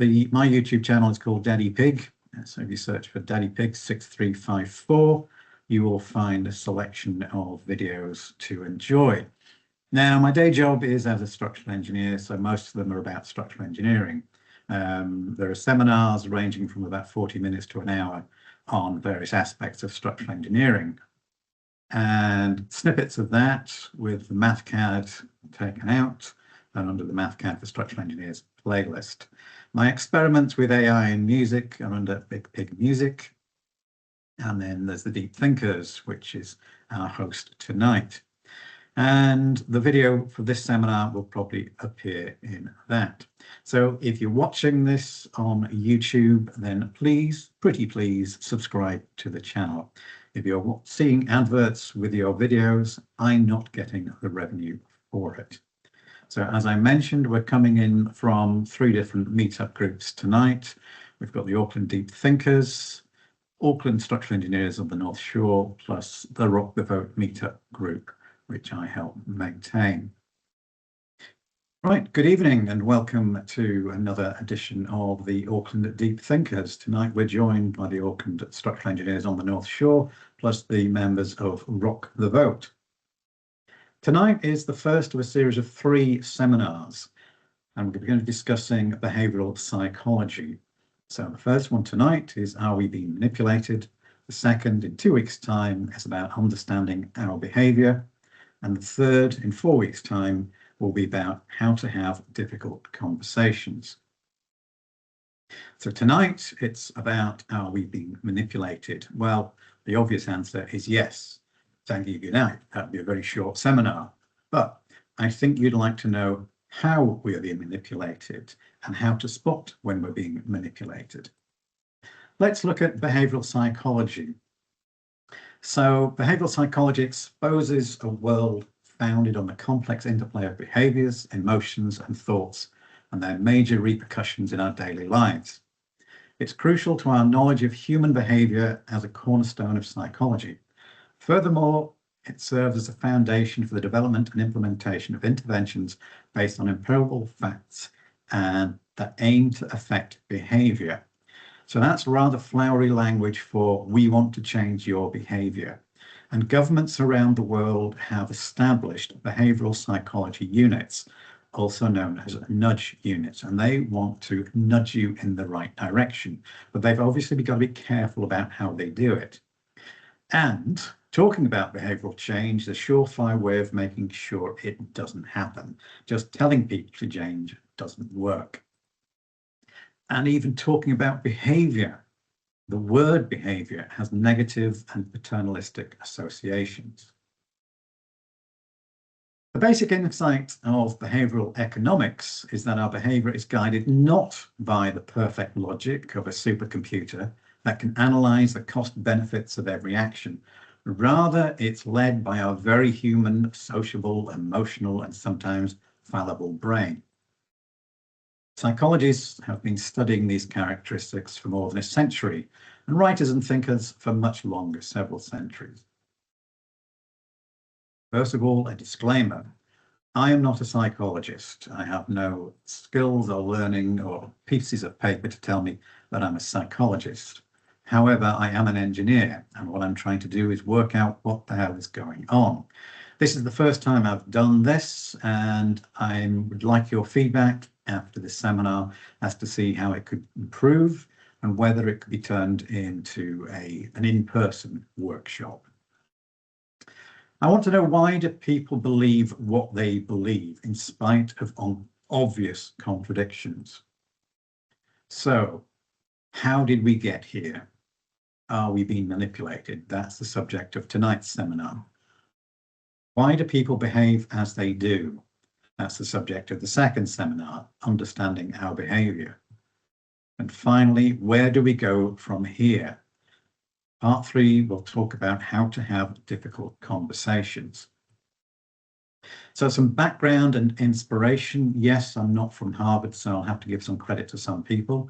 My YouTube channel is called Daddy Pig. So if you search for Daddy Pig 6354, you will find a selection of videos to enjoy. Now, my day job is as a structural engineer, so most of them are about structural engineering. There are seminars ranging from about 40 minutes to an hour on various aspects of structural engineering. And snippets of that with the MathCAD taken out and under the MathCAD for Structural Engineers playlist. My experiments with AI and music are under Big Pig Music. And then there's the Deep Thinkers, which is our host tonight. And the video for this seminar will probably appear in that. So if you're watching this on YouTube, then please, pretty please, subscribe to the channel. If you're seeing adverts with your videos, I'm not getting the revenue for it. So as I mentioned, we're coming in from 3 different meetup groups tonight. We've got the Auckland Deep Thinkers, Auckland Structural Engineers on the North Shore, plus the Rock the Vote meetup group, which I help maintain. Right, good evening and welcome to another edition of the Auckland Deep Thinkers. Tonight we're joined by the Auckland Structural Engineers on the North Shore, plus the members of Rock the Vote. Tonight is the first of a series of 3 seminars, and we're going to be discussing behavioural psychology. So the first one tonight is Are We Being Manipulated? The second, in 2 weeks' time, is about understanding our behaviour. And the third, in 4 weeks' time, will be about how to have difficult conversations. So tonight, it's about are we being manipulated? Well, the obvious answer is yes. Thank you, good night. That would be a very short seminar. But I think you'd like to know how we are being manipulated and how to spot when we're being manipulated. Let's look at behavioural psychology. So behavioural psychology exposes a world founded on the complex interplay of behaviours, emotions and thoughts and their major repercussions in our daily lives. It's crucial to our knowledge of human behaviour as a cornerstone of psychology. Furthermore, it serves as a foundation for the development and implementation of interventions based on empirical facts and that aim to affect behaviour. So that's rather flowery language for we want to change your behaviour. And governments around the world have established behavioural psychology units, also known as nudge units, and they want to nudge you in the right direction. But they've obviously got to be careful about how they do it. And talking about behavioural change, the surefire way of making sure it doesn't happen. Just telling people to change doesn't work. And even talking about behaviour, the word behaviour has negative and paternalistic associations. The basic insight of behavioural economics is that our behaviour is guided not by the perfect logic of a supercomputer that can analyse the cost benefits of every action. Rather, it's led by our very human, sociable, emotional, and sometimes fallible brain. Psychologists have been studying these characteristics for more than a century, and writers and thinkers for much longer, several centuries. First of all, a disclaimer. I am not a psychologist. I have no skills or learning or pieces of paper to tell me that I'm a psychologist. However, I am an engineer, and what I'm trying to do is work out what the hell is going on. This is the first time I've done this, and I would like your feedback after this seminar as to see how it could improve and whether it could be turned into an in-person workshop. I want to know, why do people believe what they believe in spite of obvious contradictions? So, how did we get here? Are we being manipulated? That's the subject of tonight's seminar. Why do people behave as they do? That's the subject of the second seminar, Understanding Our Behaviour. And finally, where do we go from here? Part 3 will talk about how to have difficult conversations. So some background and inspiration. Yes, I'm not from Harvard, so I'll have to give some credit to some people.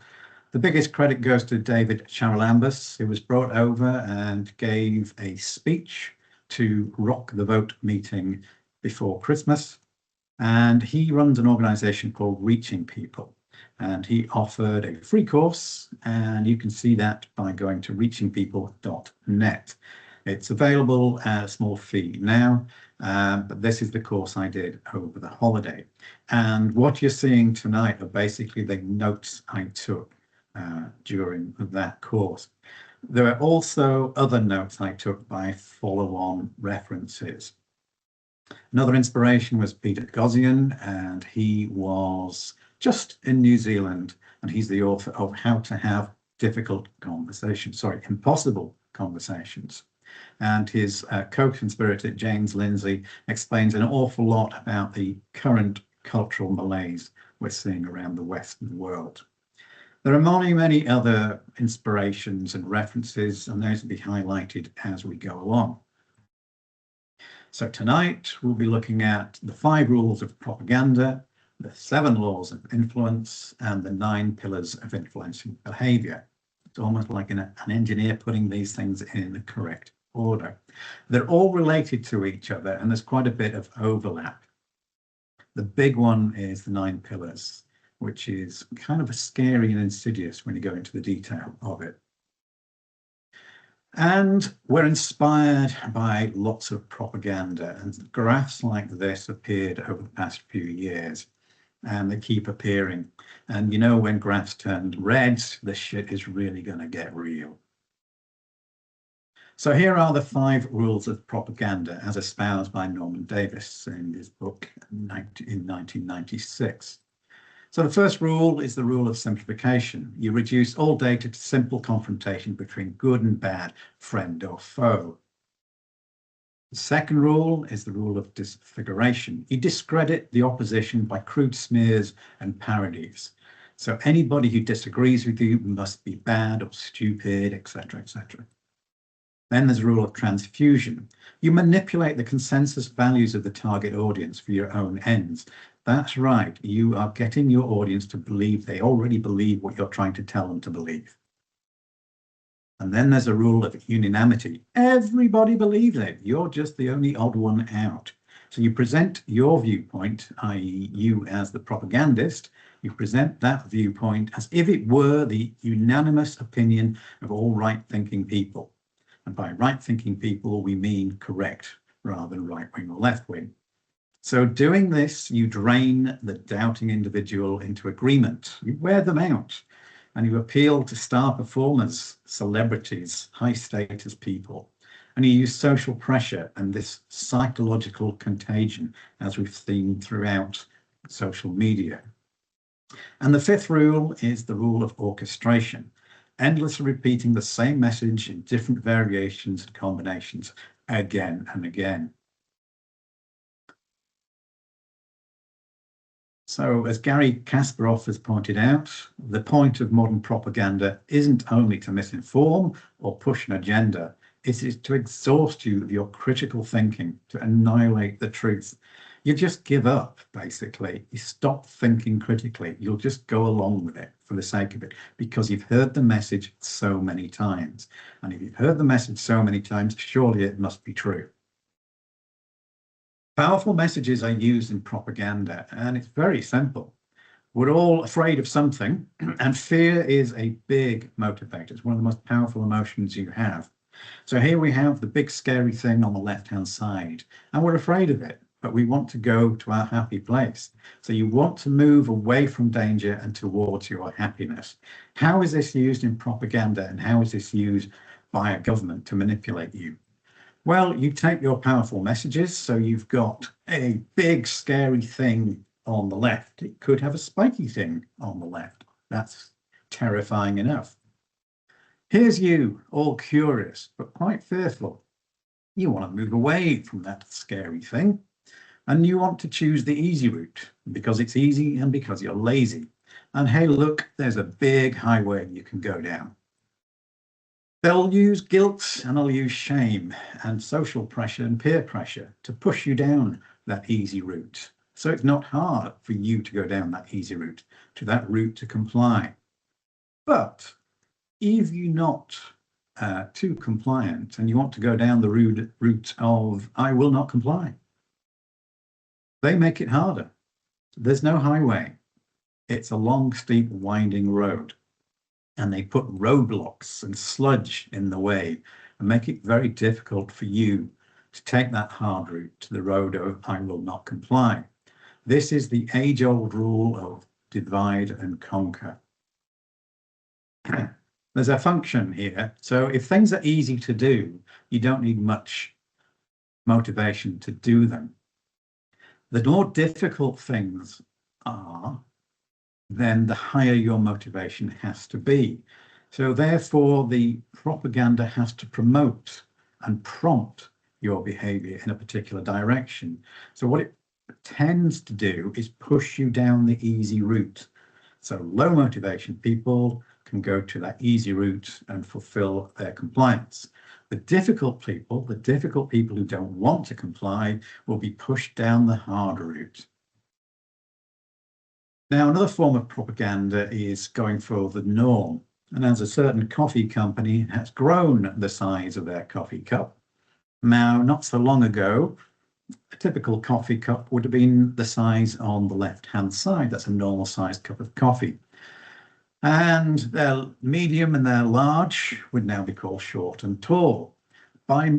The biggest credit goes to David Charalambous, who was brought over and gave a speech to Rock the Vote meeting before Christmas. And he runs an organization called Reaching People. and he offered a free course, and you can see that by going to reachingpeople.net. It's available at a small fee now, but this is the course I did over the holiday. And what you're seeing tonight are basically the notes I took during that course. There are also other notes I took by follow-on references. Another inspiration was Peter Gauzian, and he was just in New Zealand, and he's the author of How to Have Impossible Conversations. And his co-conspirator, James Lindsay, explains an awful lot about the current cultural malaise we're seeing around the Western world. There are many, many other inspirations and references, and those will be highlighted as we go along. So tonight we'll be looking at the 5 rules of propaganda, the 7 laws of influence, and the 9 pillars of influencing behavior. It's almost like an engineer putting these things in the correct order. They're all related to each other, and there's quite a bit of overlap. The big one is the 9 pillars, which is kind of scary and insidious when you go into the detail of it. And we're inspired by lots of propaganda, and graphs like this appeared over the past few years, and they keep appearing. And you know, when graphs turn red, the shit is really going to get real. So here are the 5 rules of propaganda as espoused by Norman Davis in his book in 1996. So the first rule is the rule of simplification. You reduce all data to simple confrontation between good and bad, friend or foe. The second rule is the rule of disfiguration. You discredit the opposition by crude smears and parodies. So anybody who disagrees with you must be bad or stupid, etc., etc. Then there's a rule of transfusion. You manipulate the consensus values of the target audience for your own ends. That's right, you are getting your audience to believe they already believe what you're trying to tell them to believe. And then there's a rule of unanimity. Everybody believes it. You're just the only odd one out. So you present your viewpoint, i.e. you as the propagandist, you present that viewpoint as if it were the unanimous opinion of all right-thinking people. And by right-thinking people, we mean correct rather than right-wing or left-wing. So doing this, you drain the doubting individual into agreement. You wear them out, and you appeal to star performers, celebrities, high-status people. And you use social pressure and this psychological contagion, as we've seen throughout social media. And the 5th rule is the rule of orchestration, endlessly repeating the same message in different variations and combinations again and again. So, as Gary Kasparov has pointed out, the point of modern propaganda isn't only to misinform or push an agenda, it is to exhaust you of your critical thinking, to annihilate the truth. You just give up, basically. You stop thinking critically. You'll just go along with it for the sake of it, because you've heard the message so many times. And if you've heard the message so many times, surely it must be true. Powerful messages are used in propaganda, and it's very simple. We're all afraid of something, and fear is a big motivator. It's one of the most powerful emotions you have. So here we have the big scary thing on the left-hand side, and we're afraid of it, but we want to go to our happy place. So you want to move away from danger and towards your happiness. How is this used in propaganda, and how is this used by a government to manipulate you? Well, you take your powerful messages, so you've got a big scary thing on the left. It could have a spiky thing on the left. That's terrifying enough. Here's you, all curious, but quite fearful. You want to move away from that scary thing, and you want to choose the easy route because it's easy and because you're lazy. And hey, look, there's a big highway you can go down. They'll use guilt and they'll use shame and social pressure and peer pressure to push you down that easy route. So it's not hard for you to go down that easy route, to that route to comply. But if you're not too compliant and you want to go down the route of I will not comply, they make it harder. There's no highway. It's a long, steep, winding road. And they put roadblocks and sludge in the way and make it very difficult for you to take that hard route to the road of I will not comply. This is the age-old rule of divide and conquer. There's a function here. So if things are easy to do, you don't need much motivation to do them. The more difficult things are, then the higher your motivation has to be. So therefore, the propaganda has to promote and prompt your behavior in a particular direction. So what it tends to do is push you down the easy route. So low motivation people can go to that easy route and fulfill their compliance. The difficult people who don't want to comply, will be pushed down the hard route. Now, another form of propaganda is going for the norm. And as a certain coffee company has grown the size of their coffee cup. Now, not so long ago, a typical coffee cup would have been the size on the left-hand side. That's a normal sized cup of coffee. And their medium and their large would now be called short and tall. By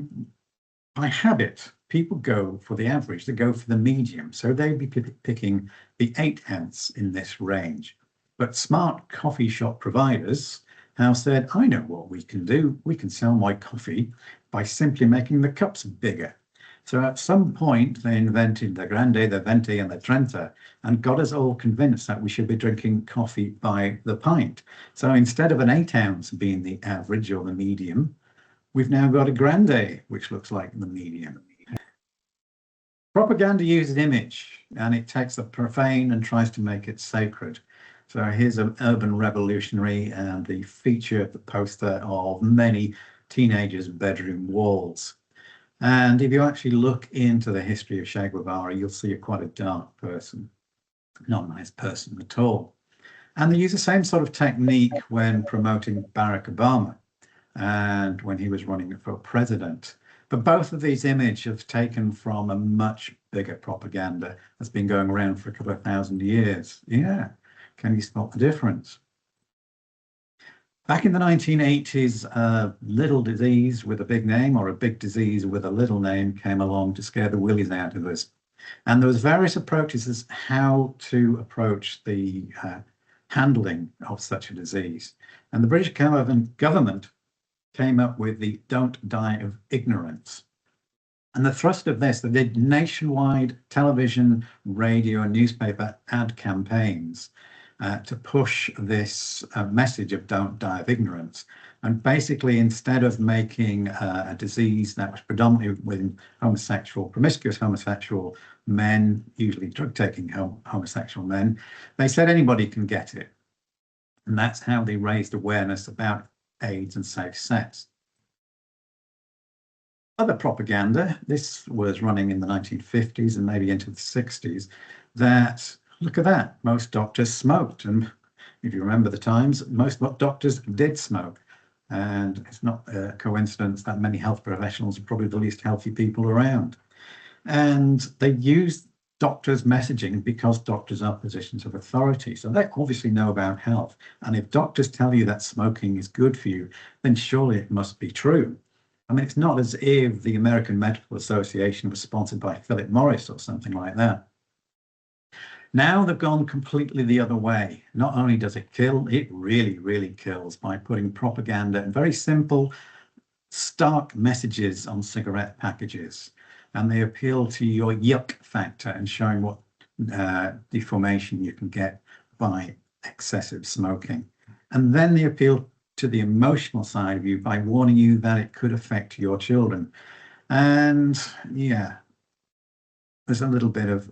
habit, people go for the average, they go for the medium. So they'd be picking the 8-ounce in this range. But smart coffee shop providers have said, I know what we can do. We can sell my coffee by simply making the cups bigger. So at some point, they invented the Grande, the Venti, and the Trenta, and got us all convinced that we should be drinking coffee by the pint. So instead of an 8-ounce being the average or the medium, we've now got a Grande, which looks like the medium. Propaganda uses image, and it takes the profane and tries to make it sacred. So here's an urban revolutionary and the feature, the poster of many teenagers' bedroom walls. And if you actually look into the history of Che Guevara, you'll see quite a dark person, not a nice person at all. And they use the same sort of technique when promoting Barack Obama and when he was running for president. But both of these images have taken from a much bigger propaganda that's been going around for a couple of thousand years. Yeah, can you spot the difference? Back in the 1980s, a little disease with a big name or a big disease with a little name came along to scare the willies out of us. And there was various approaches as how to approach the handling of such a disease. And the British government came up with the Don't Die of Ignorance. And the thrust of this, they did nationwide television, radio, and newspaper ad campaigns to push this message of don't die of ignorance. And basically, instead of making a disease that was predominantly with promiscuous homosexual men, usually drug-taking homosexual men, they said anybody can get it. And that's how they raised awareness about AIDS and safe sex. Other propaganda, this was running in the 1950s and maybe into the 60s, that look at that, most doctors smoked. And if you remember the times, most doctors did smoke. And it's not a coincidence that many health professionals are probably the least healthy people around. And they used doctors' messaging because doctors are positions of authority. So they obviously know about health. And if doctors tell you that smoking is good for you, then surely it must be true. I mean, it's not as if the American Medical Association was sponsored by Philip Morris or something like that. Now they've gone completely the other way. Not only does it kill, it really, really kills by putting propaganda and very simple, stark messages on cigarette packages. And they appeal to your yuck factor and showing what deformation you can get by excessive smoking. And then they appeal to the emotional side of you by warning you that it could affect your children. And yeah, there's a little bit of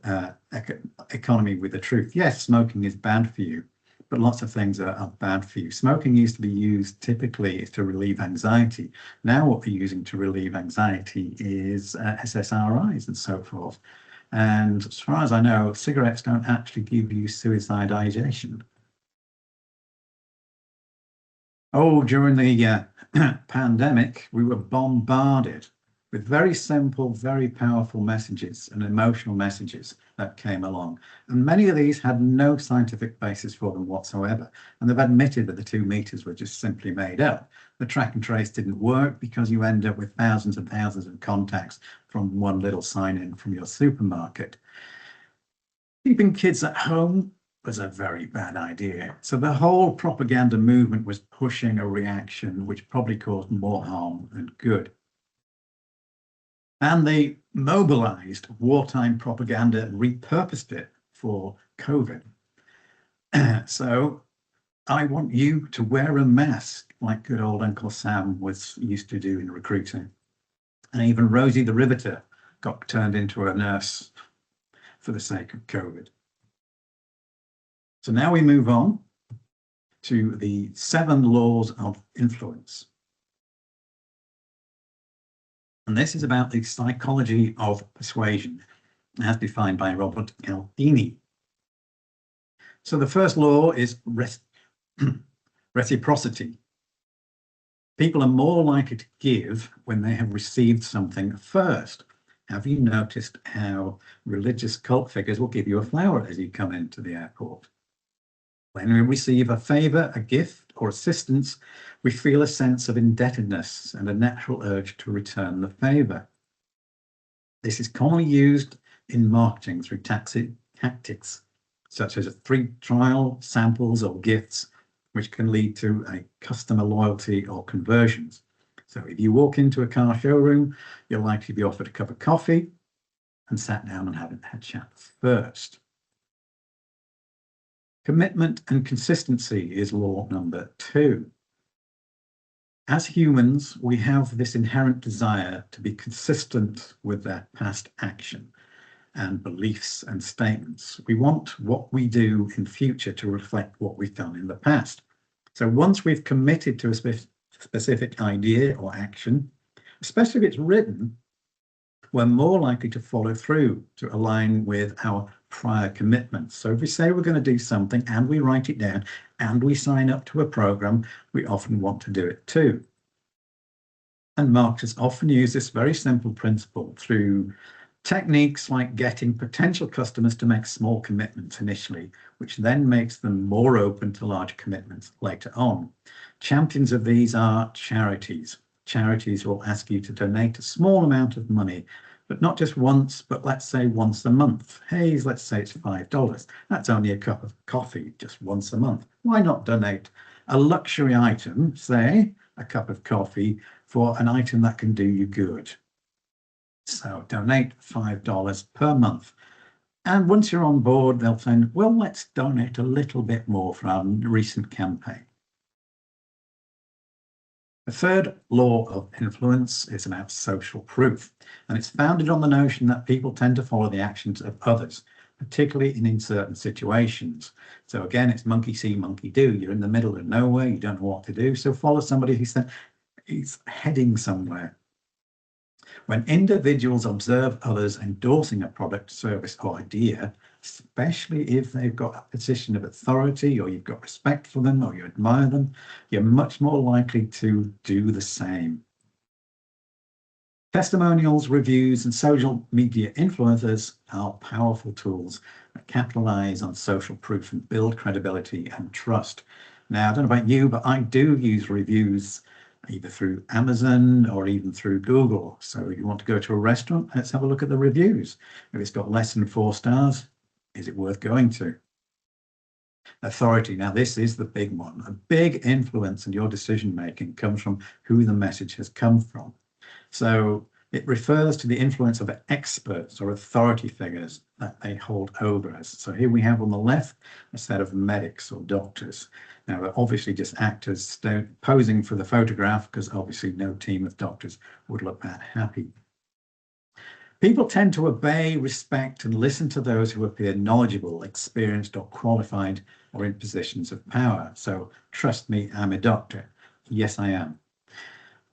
economy with the truth. Yes, smoking is bad for you, but lots of things are bad for you. Smoking used to be used typically to relieve anxiety. Now what they're using to relieve anxiety is SSRIs and so forth. And as far as I know, cigarettes don't actually give you suicide ideation. Oh, during the pandemic, we were bombarded with very simple, very powerful messages and emotional messages that came along. And many of these had no scientific basis for them whatsoever. And they've admitted that the 2 meters were just simply made up. The track and trace didn't work because you end up with thousands and thousands of contacts from one little sign-in from your supermarket. Keeping kids at home was a very bad idea. So the whole propaganda movement was pushing a reaction which probably caused more harm than good. And they mobilized wartime propaganda and repurposed it for COVID. So I want you to wear a mask like good old Uncle Sam was used to do in recruiting. And even Rosie the Riveter got turned into a nurse for the sake of COVID. So now we move on to the 7 laws of influence. And this is about the psychology of persuasion, as defined by Robert Cialdini. So the first law is reciprocity. People are more likely to give when they have received something first. Have you noticed how religious cult figures will give you a flower as you come into the airport? When we receive a favor, a gift, or assistance, we feel a sense of indebtedness and a natural urge to return the favor. This is commonly used in marketing through tactics such as free trial, samples, or gifts, which can lead to a customer loyalty or conversions. So if you walk into a car showroom, you'll likely be offered a cup of coffee and sat down and had a chat first. Commitment and consistency is law number 2. As humans, we have this inherent desire to be consistent with their past action and beliefs and statements. We want what we do in future to reflect what we've done in the past. So once we've committed to a specific idea or action, especially if it's written, we're more likely to follow through to align with our prior commitments. So if we say we're going to do something and we write it down and we sign up to a program, we often want to do it too. And marketers often use this very simple principle through techniques like getting potential customers to make small commitments initially, which then makes them more open to large commitments later on. Champions of these are charities. Charities will ask you to donate a small amount of money, but not just once, but let's say once a month. Hey, let's say it's $5. That's only a cup of coffee, just once a month. Why not donate a luxury item, say a cup of coffee, for an item that can do you good? So donate $5 per month. And once you're on board, they'll say, well, let's donate a little bit more for our recent campaign. The third law of influence is about social proof, and it's founded on the notion that people tend to follow the actions of others, particularly in certain situations. So again, it's monkey see, monkey do. You're in the middle of nowhere, you don't know what to do, so follow somebody who said he's heading somewhere. When individuals observe others endorsing a product, service, or idea, especially if they've got a position of authority or you've got respect for them or you admire them, you're much more likely to do the same. Testimonials, reviews, and social media influencers are powerful tools that capitalize on social proof and build credibility and trust. Now, I don't know about you, but I do use reviews either through Amazon or even through Google. So if you want to go to a restaurant, let's have a look at the reviews. If it's got less than 4 stars, is it worth going to? Authority. Now, this is the big one. A big influence in your decision-making comes from who the message has come from. So it refers to the influence of experts or authority figures that they hold over us. So here we have on the left a set of medics or doctors. Now, they're obviously just actors posing for the photograph because obviously no team of doctors would look that happy. People tend to obey, respect, and listen to those who appear knowledgeable, experienced, or qualified, or in positions of power. So trust me, I'm a doctor. Yes, I am.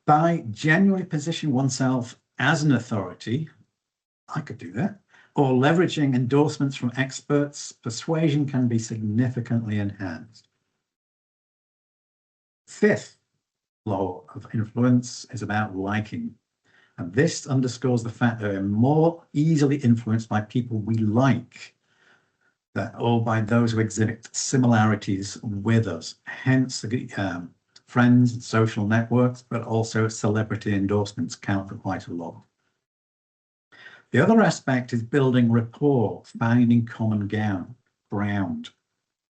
By genuinely positioning oneself as an authority, I could do that, or leveraging endorsements from experts, persuasion can be significantly enhanced. Fifth law of influence is about liking. And this underscores the fact that we're more easily influenced by people we like, or by those who exhibit similarities with us. Hence, friends and social networks, but also celebrity endorsements count for quite a lot. The other aspect is building rapport, finding common ground,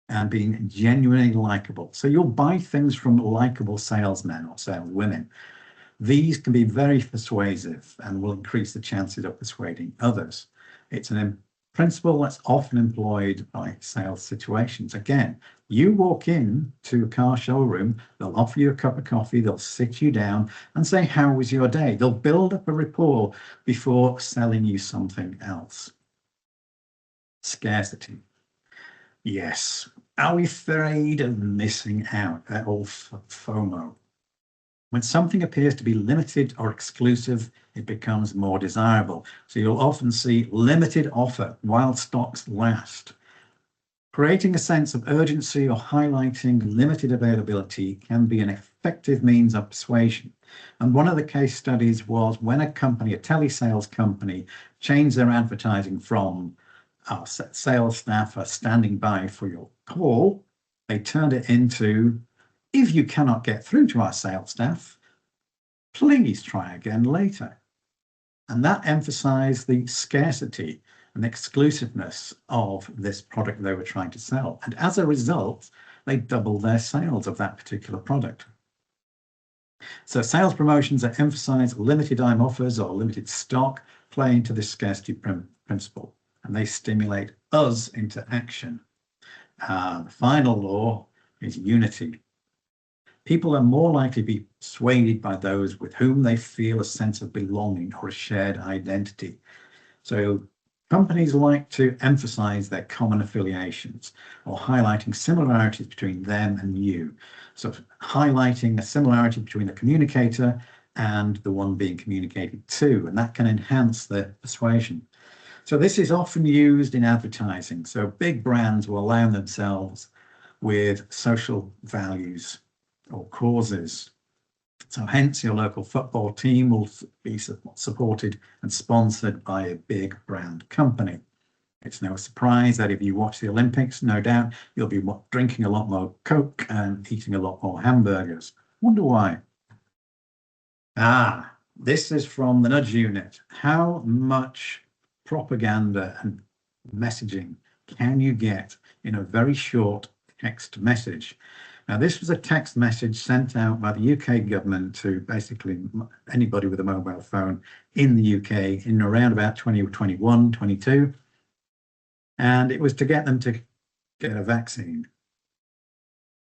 and being genuinely likable. So you'll buy things from likable salesmen or saleswomen. These can be very persuasive and will increase the chances of persuading others. It's an principle that's often employed by sales situations. Again, you walk in to a car showroom, they'll offer you a cup of coffee, they'll sit you down and say, how was your day? They'll build up a rapport before selling you something else. Scarcity. Yes. Are we afraid of missing out? That old FOMO. When something appears to be limited or exclusive, it becomes more desirable. So you'll often see limited offer while stocks last. Creating a sense of urgency or highlighting limited availability can be an effective means of persuasion. And one of the case studies was when a company, a telesales company, changed their advertising from our sales staff are standing by for your call, they turned it into, if you cannot get through to our sales staff, please try again later. And that emphasized the scarcity and exclusiveness of this product they were trying to sell. And as a result, they doubled their sales of that particular product. So sales promotions that emphasize limited time offers or limited stock play into this scarcity principle, and they stimulate us into action. The final law is unity. People are more likely to be persuaded by those with whom they feel a sense of belonging or a shared identity. So companies like to emphasize their common affiliations or highlighting similarities between them and you. So highlighting a similarity between the communicator and the one being communicated to, and that can enhance their persuasion. So this is often used in advertising. So big brands will align themselves with social values or causes. So hence your local football team will be supported and sponsored by a big brand company. It's no surprise that if you watch the Olympics, no doubt you'll be drinking a lot more Coke and eating a lot more hamburgers. Wonder why? This is from the Nudge Unit. How much propaganda and messaging can you get in a very short text message? Now, this was a text message sent out by the UK government to basically anybody with a mobile phone in the UK in around about 2021, 22. And it was to get them to get a vaccine.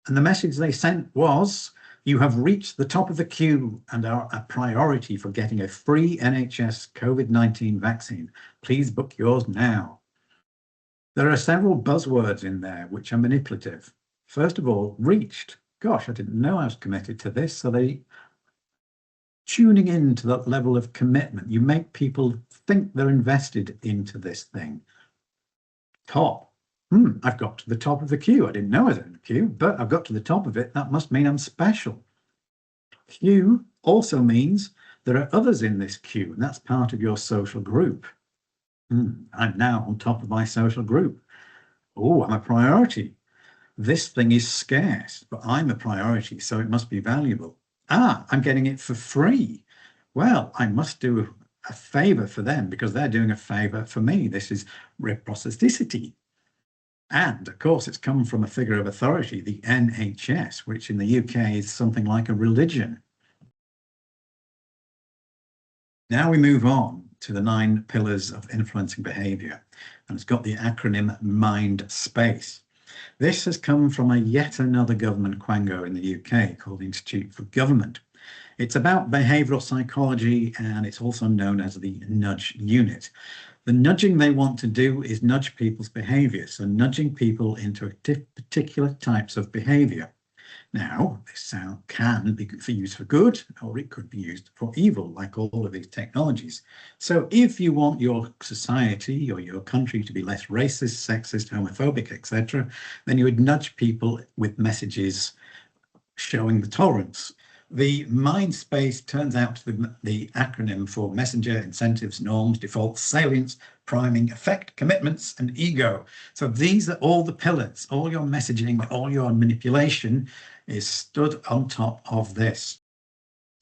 And the message they sent was, you have reached the top of the queue and are a priority for getting a free NHS COVID-19 vaccine. Please book yours now. There are several buzzwords in there which are manipulative. First of all, reached. Gosh, I didn't know I was committed to this. So they tuning into that level of commitment. You make people think they're invested into this thing. Top. I've got to the top of the queue. I didn't know I was in the queue, but I've got to the top of it. That must mean I'm special. Queue also means there are others in this queue, and that's part of your social group. I'm now on top of my social group. Oh, I'm a priority. This thing is scarce, but I'm a priority, so it must be valuable. I'm getting it for free. Well, I must do a favor for them because they're doing a favor for me. This is reciprocity. And of course, it's come from a figure of authority, the NHS, which in the UK is something like a religion. Now we move on to the 9 pillars of influencing behavior, and it's got the acronym Mindspace. This has come from yet another government quango in the UK called the Institute for Government. It's about behavioural psychology, and it's also known as the Nudge Unit. The nudging they want to do is nudge people's behaviour, so nudging people into particular types of behaviour. Now, this can be used for good, or it could be used for evil, like all of these technologies. So if you want your society or your country to be less racist, sexist, homophobic, etc., then you would nudge people with messages showing the tolerance. The Mindspace turns out to be the acronym for messenger, incentives, norms, defaults, salience, priming, effect, commitments, and ego. So these are all the pillars. All your messaging, all your manipulation is stood on top of this.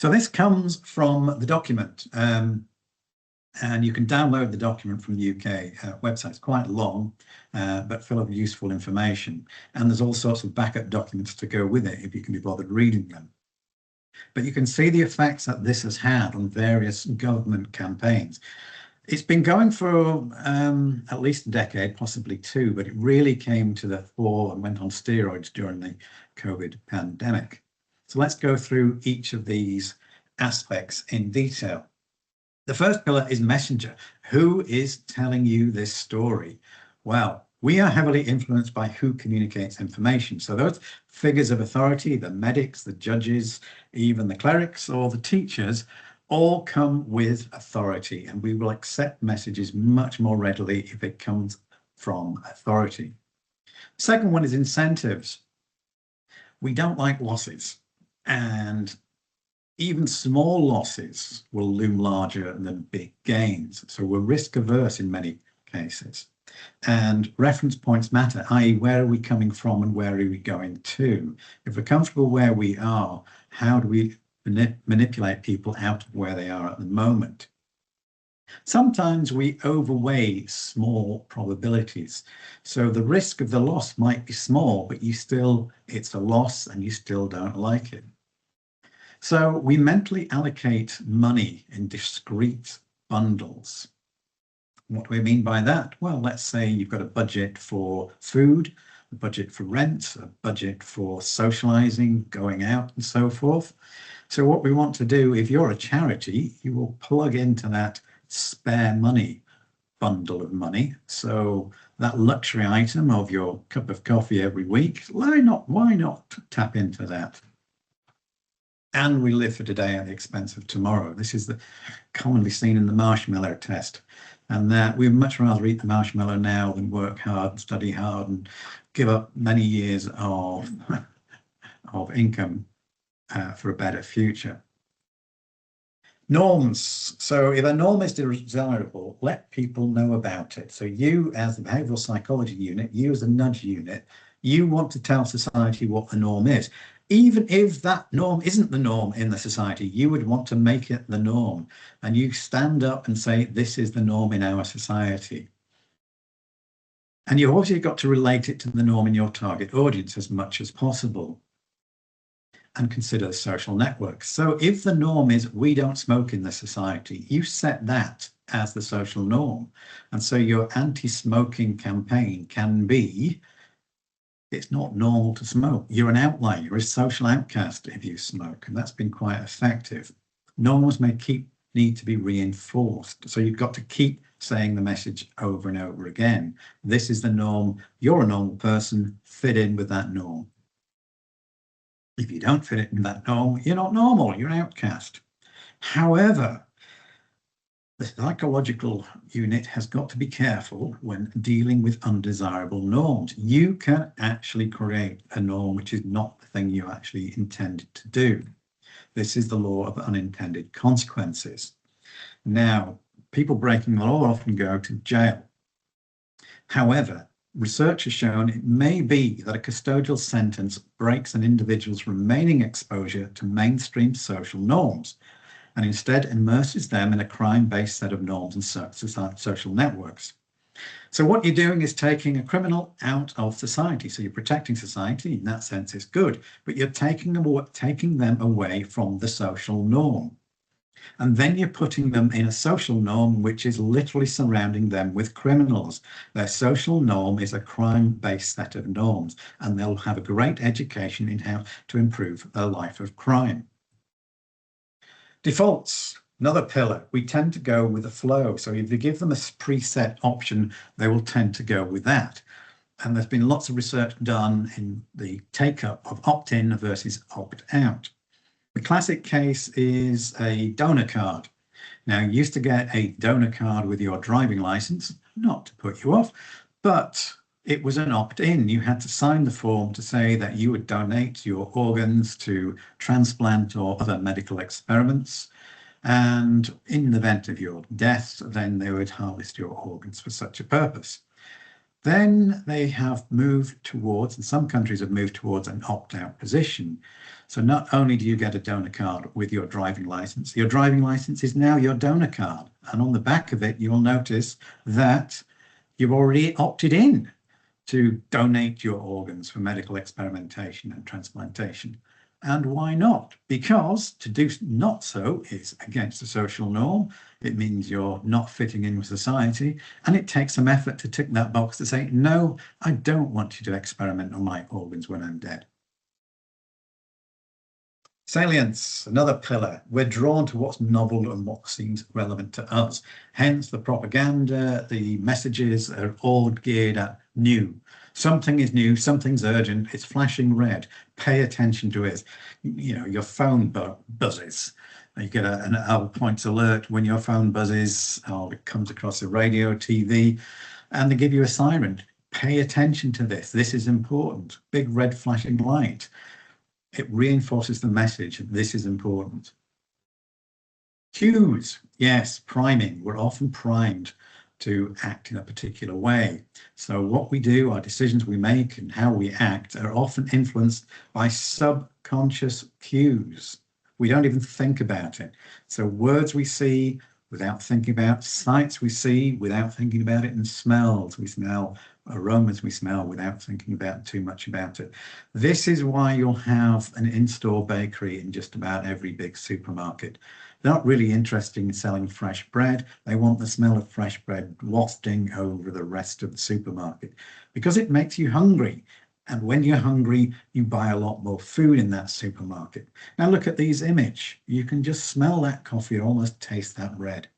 So this comes from the document, and you can download the document from the UK website. It's quite long, but full of useful information. And there's all sorts of backup documents to go with it if you can be bothered reading them. But you can see the effects that this has had on various government campaigns. It's been going for at least a decade, possibly two, but it really came to the fore and went on steroids during the COVID pandemic. So let's go through each of these aspects in detail. The first pillar is messenger. Who is telling you this story? Well, we are heavily influenced by who communicates information. So those figures of authority, the medics, the judges, even the clerics or the teachers, all come with authority, and we will accept messages much more readily if it comes from authority. Second one is incentives. We don't like losses, and even small losses will loom larger than big gains. So we're risk averse in many cases. And reference points matter, i.e. where are we coming from and where are we going to? If we're comfortable where we are, how do we manipulate people out of where they are at the moment? Sometimes we overweigh small probabilities. So the risk of the loss might be small, but it's a loss and you still don't like it. So we mentally allocate money in discrete bundles. What do we mean by that? Well, let's say you've got a budget for food, a budget for rent, a budget for socializing, going out and so forth. So what we want to do, if you're a charity, you will plug into that spare money bundle of money. So that luxury item of your cup of coffee every week, why not tap into that? And we live for today at the expense of tomorrow. This is commonly seen in the marshmallow test. And that we'd much rather eat the marshmallow now than work hard and study hard and give up many years of income for a better future. Norms. So if a norm is desirable, let people know about it. So you as the behavioral psychology unit, you as a nudge unit, you want to tell society what the norm is. Even if that norm isn't the norm in the society, you would want to make it the norm. And you stand up and say, this is the norm in our society. And you've obviously got to relate it to the norm in your target audience as much as possible. And consider the social networks. So if the norm is we don't smoke in the society, you set that as the social norm. And so your anti-smoking campaign can be, it's not normal to smoke. You're an outlier. You're a social outcast if you smoke, and that's been quite effective. Norms may need to be reinforced. So you've got to keep saying the message over and over again. This is the norm. You're a normal person. Fit in with that norm. If you don't fit in that norm, you're not normal. You're an outcast. However, the psychological unit has got to be careful when dealing with undesirable norms. You can actually create a norm which is not the thing you actually intended to do. This is the law of unintended consequences. Now, people breaking the law often go to jail. However, research has shown it may be that a custodial sentence breaks an individual's remaining exposure to mainstream social norms, and instead immerses them in a crime-based set of norms and social networks. So what you're doing is taking a criminal out of society. So you're protecting society. In that sense, it's good, but you're taking them away from the social norm. And then you're putting them in a social norm which is literally surrounding them with criminals. Their social norm is a crime-based set of norms, and they'll have a great education in how to improve their life of crime. Defaults, another pillar. We tend to go with the flow. So if you give them a preset option, they will tend to go with that. And there's been lots of research done in the take-up of opt-in versus opt-out. The classic case is a donor card. Now, you used to get a donor card with your driving license, not to put you off, but It was an opt-in. You had to sign the form to say that you would donate your organs to transplant or other medical experiments. And in the event of your death, then they would harvest your organs for such a purpose. Then they have moved towards, and some countries have moved towards an opt-out position. So not only do you get a donor card with your driving license is now your donor card. And on the back of it, you'll notice that you've already opted in to donate your organs for medical experimentation and transplantation. And why not? Because to do not so is against the social norm. It means you're not fitting in with society. And it takes some effort to tick that box to say, no, I don't want you to experiment on my organs when I'm dead. Salience, another pillar. We're drawn to what's novel and what seems relevant to us. Hence, the propaganda, the messages are all geared at new. Something is new, something's urgent, it's flashing red. Pay attention to it. You know, your phone buzzes. You get an L points alert when your phone buzzes, or it comes across the radio, TV, and they give you a siren. Pay attention to this. This is important. Big red flashing light. It reinforces the message, this is important. Cues, yes, priming. We're often primed to act in a particular way. So what we do, our decisions we make and how we act are often influenced by subconscious cues. We don't even think about it. So words we see without thinking about, sights we see without thinking about it, and smells we smell, aromas we smell without thinking about too much about it. This is why you'll have an in-store bakery in just about every big supermarket. They're not really interested in selling fresh bread. They want the smell of fresh bread wafting over the rest of the supermarket because it makes you hungry. And when you're hungry, you buy a lot more food in that supermarket. Now look at these images. You can just smell that coffee and almost taste that bread.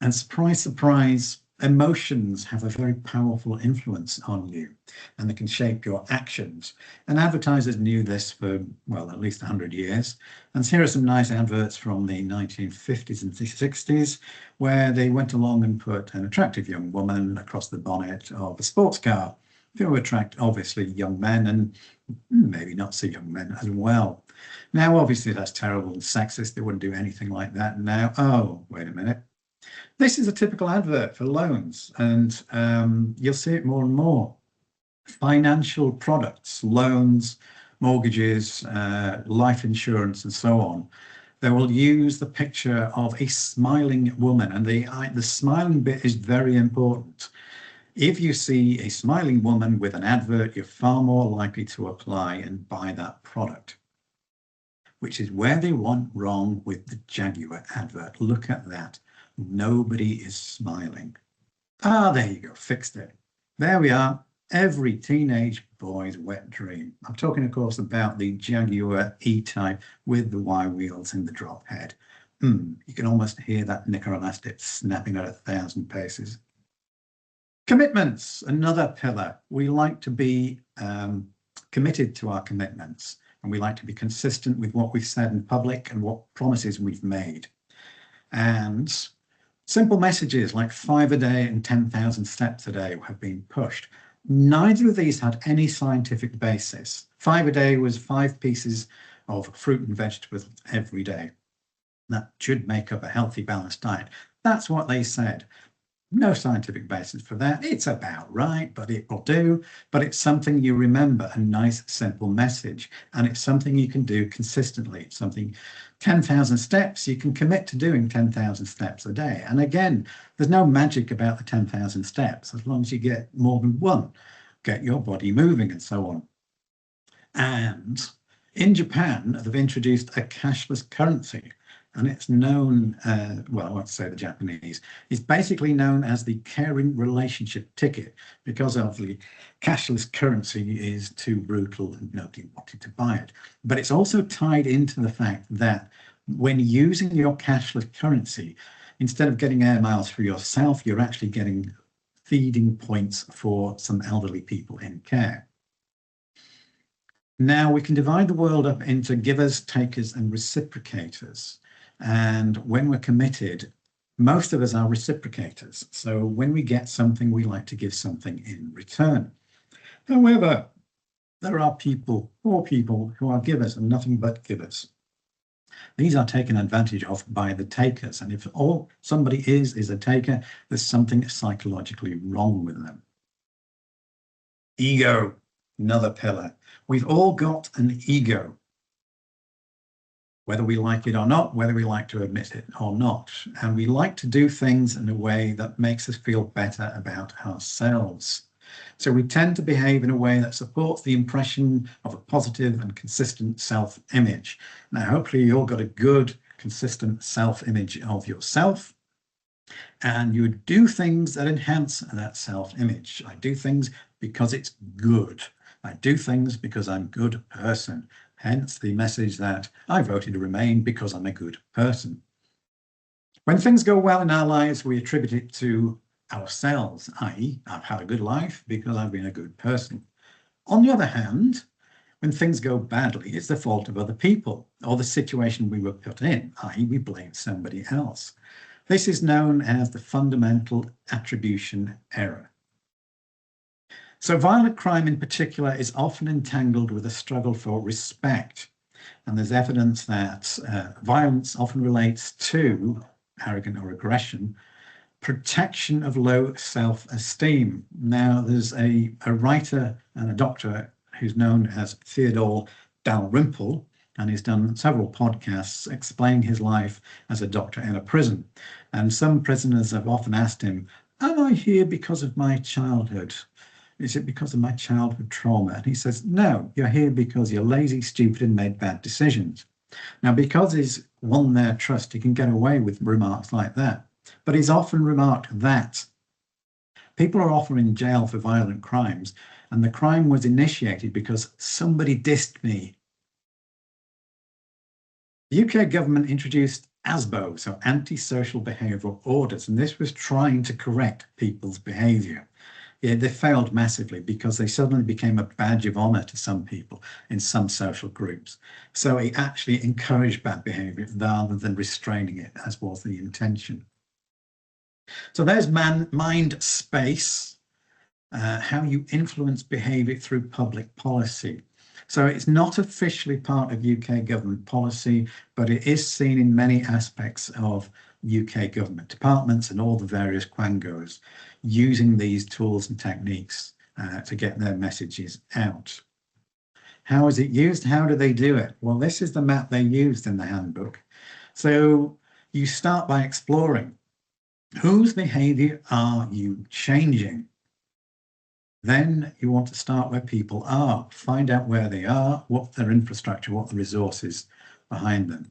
And surprise, surprise, emotions have a very powerful influence on you, and they can shape your actions. And advertisers knew this for, well, at least 100 years. And here are some nice adverts from the 1950s and 60s, where they went along and put an attractive young woman across the bonnet of a sports car to attract, obviously, young men and maybe not so young men as well. Now, obviously, that's terrible and sexist. They wouldn't do anything like that now. Oh, wait a minute. This is a typical advert for loans, and you'll see it more and more. Financial products, loans, mortgages, life insurance, and so on. They will use the picture of a smiling woman, and the smiling bit is very important. If you see a smiling woman with an advert, you're far more likely to apply and buy that product, which is where they went wrong with the Jaguar advert. Look at that. Nobody is smiling. Ah, there you go, fixed it. There we are, every teenage boy's wet dream. I'm talking, of course, about the Jaguar E-Type with the Y wheels and the drop head. You can almost hear that knicker elastic snapping at 1,000 paces. Commitments, another pillar. We like to be committed to our commitments, and we like to be consistent with what we've said in public and what promises we've made. And simple messages like 5 a day and 10,000 steps a day have been pushed. Neither of these had any scientific basis. 5 a day was 5 pieces of fruit and vegetables every day. That should make up a healthy, balanced diet. That's what they said. No scientific basis for that. It's about right, but it will do. But it's something you remember, a nice, simple message. And it's something you can do consistently. It's something, 10,000 steps, you can commit to doing 10,000 steps a day. And again, there's no magic about the 10,000 steps, as long as you get more than one, get your body moving and so on. And in Japan, they've introduced a cashless currency. And it's known, well, I won't say the Japanese, it's basically known as the caring relationship ticket, because obviously cashless currency is too brutal and nobody wanted to buy it. But it's also tied into the fact that when using your cashless currency, instead of getting air miles for yourself, you're actually getting feeding points for some elderly people in care. Now, we can divide the world up into givers, takers, and reciprocators. And when we're committed, Most of us are reciprocators. So when we get something, we like to give something in return. However, there are people, poor people, who are givers and nothing but givers. These are taken advantage of by the takers. And if all somebody is a taker, there's something psychologically wrong with them. Ego, another pillar. We've all got an ego, whether we like it or not, whether we like to admit it or not. And we like to do things in a way that makes us feel better about ourselves. So we tend to behave in a way that supports the impression of a positive and consistent self-image. Now, hopefully you all got a good, consistent self-image of yourself, and you do things that enhance that self-image. I do things because it's good. I do things because I'm a good person. Hence the message that I voted to remain because I'm a good person. When things go well in our lives, we attribute it to ourselves, i.e., I've had a good life because I've been a good person. On the other hand, when things go badly, it's the fault of other people or the situation we were put in, i.e., we blame somebody else. This is known as the fundamental attribution error. So violent crime in particular is often entangled with a struggle for respect. And there's evidence that violence often relates to arrogance or aggression, protection of low self-esteem. Now, there's a writer and a doctor who's known as Theodore Dalrymple, and he's done several podcasts explaining his life as a doctor in a prison. And some prisoners have often asked him, am I here because of my childhood? Is it because of my childhood trauma? And he says, no, you're here because you're lazy, stupid, and made bad decisions. Now, because he's won their trust, he can get away with remarks like that. But he's often remarked that people are often in jail for violent crimes, and the crime was initiated because somebody dissed me. The UK government introduced ASBO, so antisocial behavioural orders, and this was trying to correct people's behaviour. Yeah, they failed massively because they suddenly became a badge of honour to some people in some social groups. So it actually encouraged bad behaviour rather than restraining it, as was the intention. So there's Mindspace, how you influence behaviour through public policy. So it's not officially part of UK government policy, but it is seen in many aspects of UK government departments and all the various quangos using these tools and techniques to get their messages out. How is it used? How do they do it? Well, this is the map they used in the handbook. So you start by exploring whose behaviour are you changing? Then you want to start where people are, find out where they are, what their infrastructure, what the resources behind them.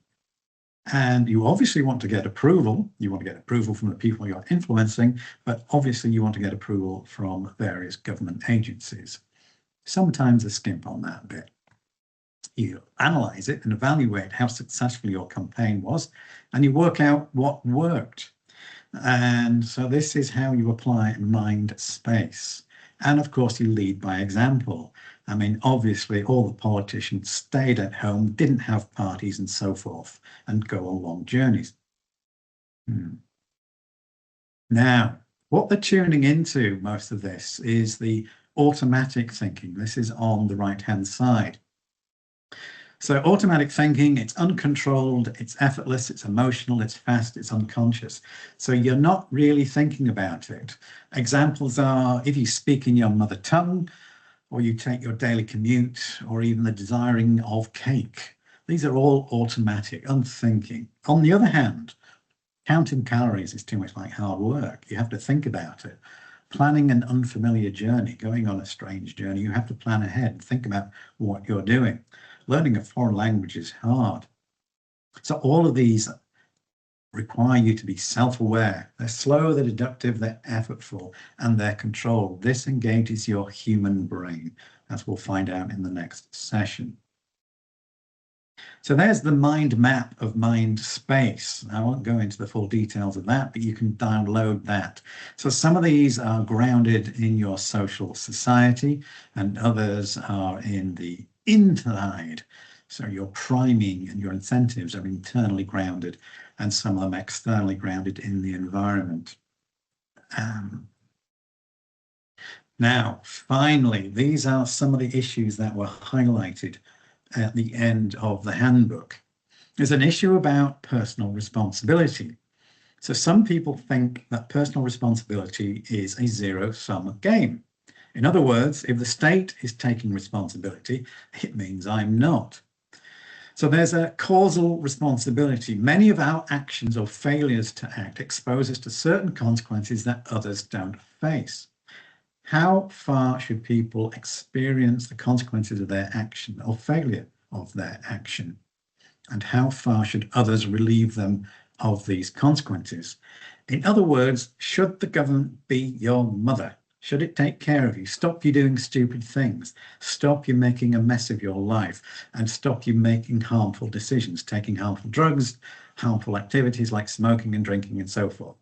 And you obviously want to get approval. You want to get approval from the people you're influencing, but obviously you want to get approval from various government agencies. Sometimes they skimp on that bit. You analyze it and evaluate how successful your campaign was, and you work out what worked. And so this is how you apply Mindspace. And of course, you lead by example. I mean, obviously, all the politicians stayed at home, didn't have parties and so forth, and go on long journeys. Now, what they're tuning into, most of this, is the automatic thinking. This is on the right-hand side. So automatic thinking, it's uncontrolled, it's effortless, it's emotional, it's fast, it's unconscious. So you're not really thinking about it. Examples are if you speak in your mother tongue, or you take your daily commute, or even the desiring of cake. These are all automatic, unthinking. On the other hand, counting calories is too much like hard work. You have to think about it. Planning an unfamiliar journey, going on a strange journey, you have to plan ahead and think about what you're doing. Learning a foreign language is hard. So all of these require you to be self-aware. They're slow, they're deductive, they're effortful, and they're controlled. This engages your human brain, as we'll find out in the next session. So there's the mind map of Mindspace. I won't go into the full details of that, but you can download that. So some of these are grounded in your social society, and others are in the inside. So your priming and your incentives are internally grounded, and some of them externally grounded in the environment. Now, finally, these are some of the issues that were highlighted at the end of the handbook. There's an issue about personal responsibility. So some people think that personal responsibility is a zero-sum game. In other words, if the state is taking responsibility, it means I'm not. So there's a causal responsibility. Many of our actions or failures to act expose us to certain consequences that others don't face. How far should people experience the consequences of their action or failure of their action? And how far should others relieve them of these consequences? In other words, should the government be your mother? Should it take care of you, stop you doing stupid things, stop you making a mess of your life, and stop you making harmful decisions, taking harmful drugs, harmful activities like smoking and drinking and so forth?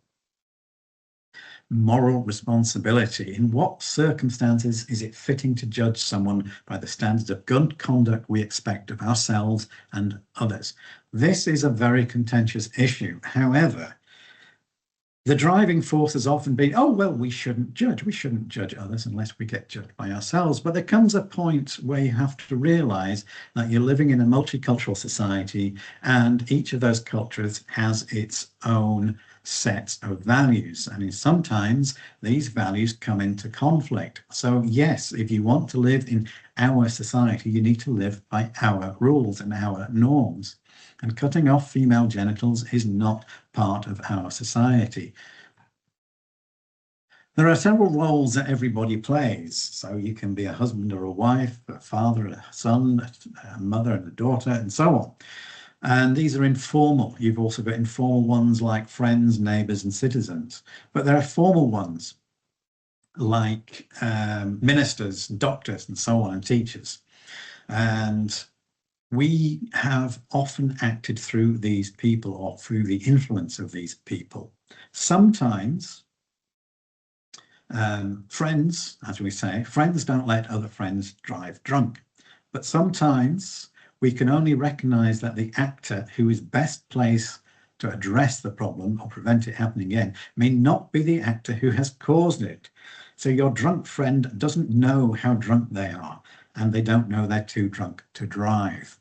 Moral responsibility. In what circumstances is it fitting to judge someone by the standards of good conduct we expect of ourselves and others? This is a very contentious issue. However, the driving force has often been, oh, well, we shouldn't judge. We shouldn't judge others unless we get judged by ourselves. But there comes a point where you have to realize that you're living in a multicultural society, and each of those cultures has its own set of values. And sometimes these values come into conflict. So yes, if you want to live in our society, you need to live by our rules and our norms. And cutting off female genitals is not part of our society. There are several roles that everybody plays. So you can be a husband or a wife, a father, a son, a mother and a daughter, and so on. And these are informal. You've also got informal ones like friends, neighbours, and citizens. But there are formal ones like ministers, doctors, and so on, and teachers. And we have often acted through these people or through the influence of these people. Sometimes friends, as we say, friends don't let other friends drive drunk. But sometimes we can only recognise that the actor who is best placed to address the problem or prevent it happening again may not be the actor who has caused it. So your drunk friend doesn't know how drunk they are, and they don't know they're too drunk to drive.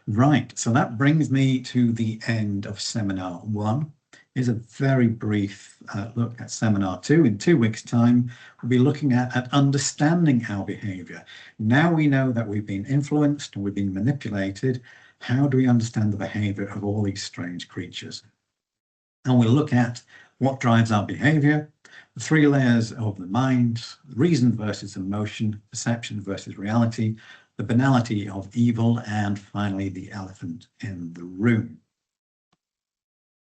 Right, so that brings me to the end of Seminar 1. Here's a very brief look at Seminar 2. In 2 weeks' time, we'll be looking at understanding our behaviour. Now we know that we've been influenced and we've been manipulated. How do we understand the behaviour of all these strange creatures? And we'll look at what drives our behaviour, the 3 layers of the mind, reason versus emotion, perception versus reality, the banality of evil, and finally the elephant in the room.